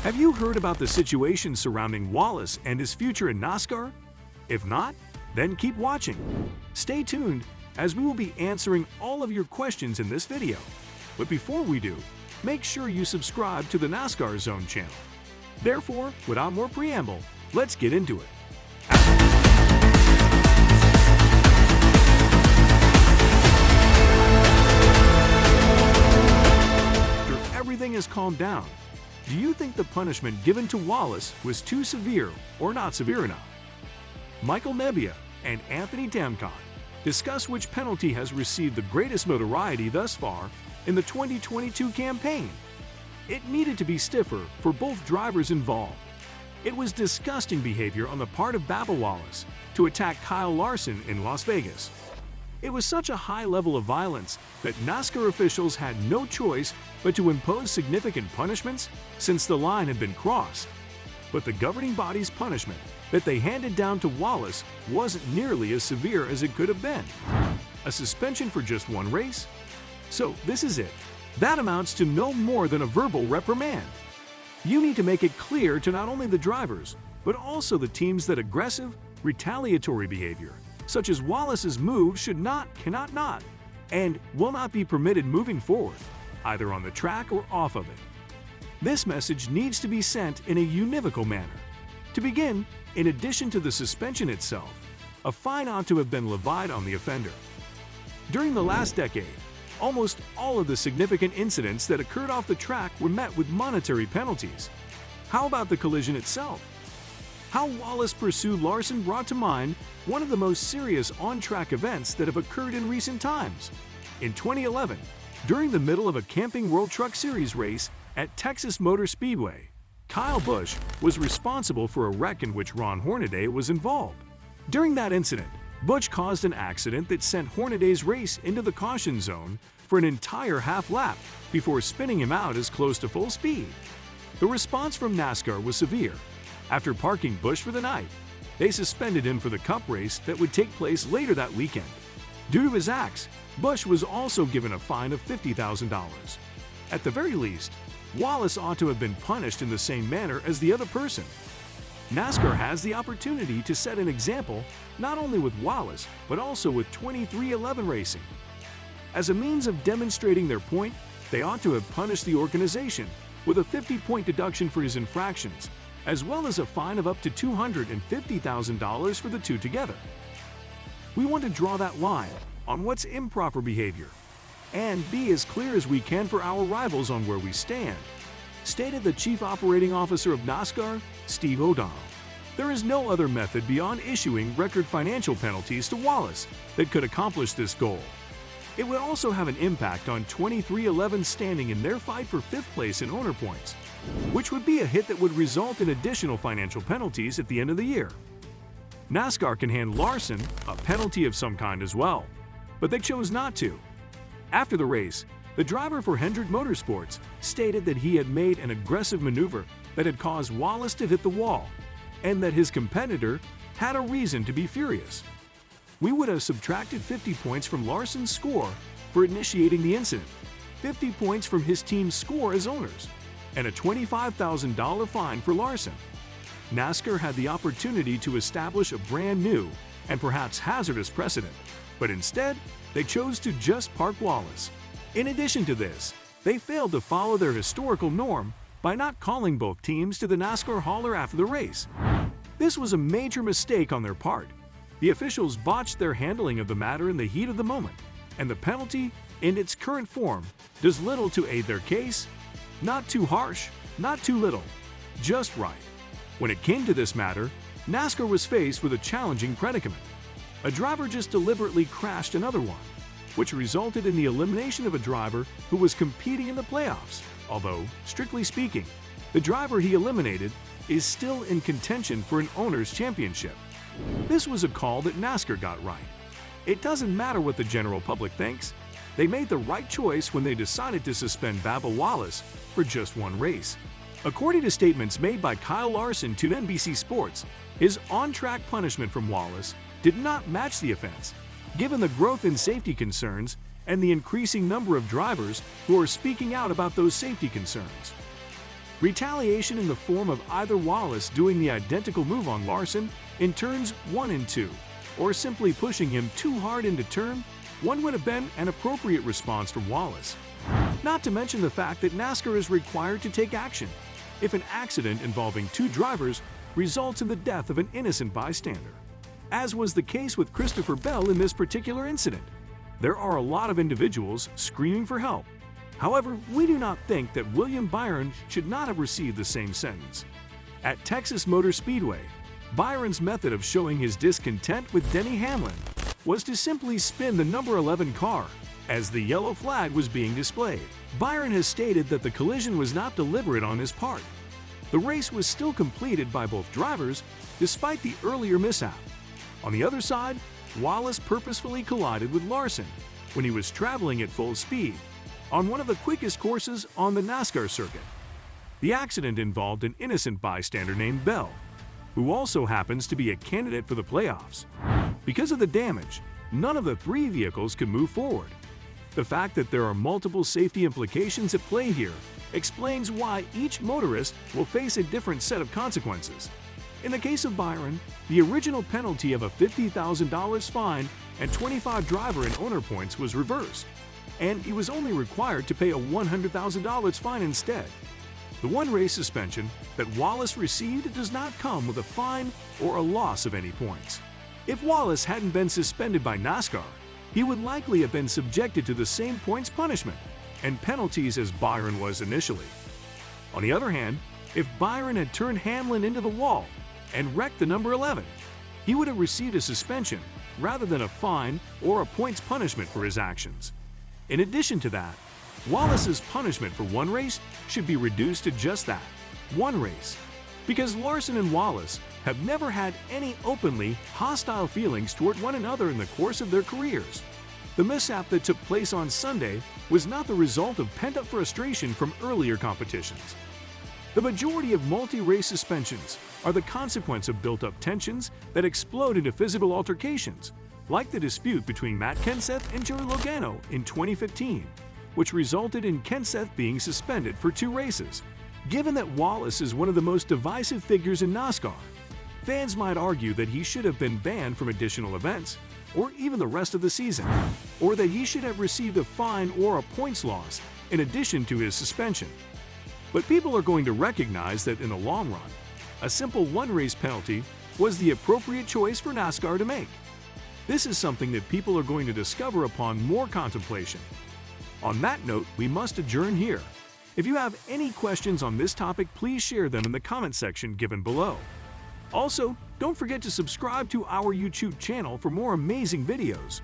Have you heard about the situation surrounding Wallace and his future in NASCAR? If not, then keep watching. Stay tuned as we will be answering all of your questions in this video. But before we do, make sure you subscribe to the NASCAR Zone channel. Therefore, without more preamble, let's get into it. After everything has calmed down, do you think the punishment given to Wallace was too severe or not severe enough? Michael Nebbia and Anthony Damcon discuss which penalty has received the greatest notoriety thus far in the 2022 campaign. It needed to be stiffer for both drivers involved. It was disgusting behavior on the part of Bubba Wallace to attack Kyle Larson in Las Vegas. It was such a high level of violence that NASCAR officials had no choice but to impose significant punishments since the line had been crossed. But the governing body's punishment that they handed down to Wallace wasn't nearly as severe as it could have been. A suspension for just one race? So this is it. That amounts to no more than a verbal reprimand. You need to make it clear to not only the drivers, but also the teams that aggressive, retaliatory behavior, such as Wallace's move, should not, cannot not, and will not be permitted moving forward, either on the track or off of it. This message needs to be sent in a univocal manner. To begin, in addition to the suspension itself, a fine ought to have been levied on the offender. During the last decade, almost all of the significant incidents that occurred off the track were met with monetary penalties. How about the collision itself? How Wallace pursued Larson brought to mind one of the most serious on-track events that have occurred in recent times. In 2011, during the middle of a Camping World Truck Series race at Texas Motor Speedway, Kyle Busch was responsible for a wreck in which Ron Hornaday was involved. During that incident, Busch caused an accident that sent Hornaday's race into the caution zone for an entire half lap before spinning him out as close to full speed. The response from NASCAR was severe. After parking Busch for the night, they suspended him for the Cup race that would take place later that weekend. Due to his acts, Busch was also given a fine of $50,000. At the very least, Wallace ought to have been punished in the same manner as the other person. NASCAR has the opportunity to set an example not only with Wallace, but also with 2311 Racing. As a means of demonstrating their point, they ought to have punished the organization with a 50-point deduction for his infractions, as well as a fine of up to $250,000 for the two together. We want to draw that line on what's improper behavior and be as clear as we can for our rivals on where we stand, stated the Chief Operating Officer of NASCAR, Steve O'Donnell. There is no other method beyond issuing record financial penalties to Wallace that could accomplish this goal. It would also have an impact on 2311's standing in their fight for 5th place in owner points, which would be a hit that would result in additional financial penalties at the end of the year. NASCAR can hand Larson a penalty of some kind as well, but they chose not to. After the race, the driver for Hendrick Motorsports stated that he had made an aggressive maneuver that had caused Wallace to hit the wall, and that his competitor had a reason to be furious. We would have subtracted 50 points from Larson's score for initiating the incident, 50 points from his team's score as owners, and a $25,000 fine for Larson. NASCAR had the opportunity to establish a brand new and perhaps hazardous precedent, but instead, they chose to just park Wallace. In addition to this, they failed to follow their historical norm by not calling both teams to the NASCAR hauler after the race. This was a major mistake on their part. The officials botched their handling of the matter in the heat of the moment, and the penalty, in its current form, does little to aid their case. Not too harsh, not too little, just right. When it came to this matter, NASCAR was faced with a challenging predicament. A driver just deliberately crashed another one, which resulted in the elimination of a driver who was competing in the playoffs, although, strictly speaking, the driver he eliminated is still in contention for an owner's championship. This was a call that NASCAR got right. It doesn't matter what the general public thinks. They made the right choice when they decided to suspend Bubba Wallace for just one race. According to statements made by Kyle Larson to NBC Sports, his on-track punishment from Wallace did not match the offense, given the growth in safety concerns and the increasing number of drivers who are speaking out about those safety concerns. Retaliation in the form of either Wallace doing the identical move on Larson in turns 1 and 2, or simply pushing him too hard into turn 1 would have been an appropriate response from Wallace. Not to mention the fact that NASCAR is required to take action if an accident involving 2 drivers results in the death of an innocent bystander, as was the case with Christopher Bell in this particular incident. There are a lot of individuals screaming for help. However, we do not think that William Byron should not have received the same sentence. At Texas Motor Speedway, Byron's method of showing his discontent with Denny Hamlin was to simply spin the number 11 car as the yellow flag was being displayed. Byron has stated that the collision was not deliberate on his part. The race was still completed by both drivers despite the earlier mishap. On the other side, Wallace purposefully collided with Larson when he was traveling at full speed on one of the quickest courses on the NASCAR circuit. The accident involved an innocent bystander named Bell, who also happens to be a candidate for the playoffs. Because of the damage, none of the 3 vehicles could move forward. The fact that there are multiple safety implications at play here explains why each motorist will face a different set of consequences. In the case of Byron, the original penalty of a $50,000 fine and 25 driver and owner points was reversed, and he was only required to pay a $100,000 fine instead. The 1 race suspension that Wallace received does not come with a fine or a loss of any points. If Wallace hadn't been suspended by NASCAR, he would likely have been subjected to the same points punishment and penalties as Byron was initially. On the other hand, if Byron had turned Hamlin into the wall and wrecked the number 11, he would have received a suspension rather than a fine or a points punishment for his actions. In addition to that, Wallace's punishment for 1 race should be reduced to just that, 1 race, because Larson and Wallace have never had any openly hostile feelings toward one another in the course of their careers. The mishap that took place on Sunday was not the result of pent-up frustration from earlier competitions. The majority of multi-race suspensions are the consequence of built-up tensions that explode into physical altercations, like the dispute between Matt Kenseth and Joey Logano in 2015, which resulted in Kenseth being suspended for 2 races. Given that Wallace is one of the most divisive figures in NASCAR, fans might argue that he should have been banned from additional events, or even the rest of the season, or that he should have received a fine or a points loss in addition to his suspension. But people are going to recognize that in the long run, a simple 1 race penalty was the appropriate choice for NASCAR to make. This is something that people are going to discover upon more contemplation. On that note, we must adjourn here. If you have any questions on this topic, please share them in the comment section given below. Also, don't forget to subscribe to our YouTube channel for more amazing videos.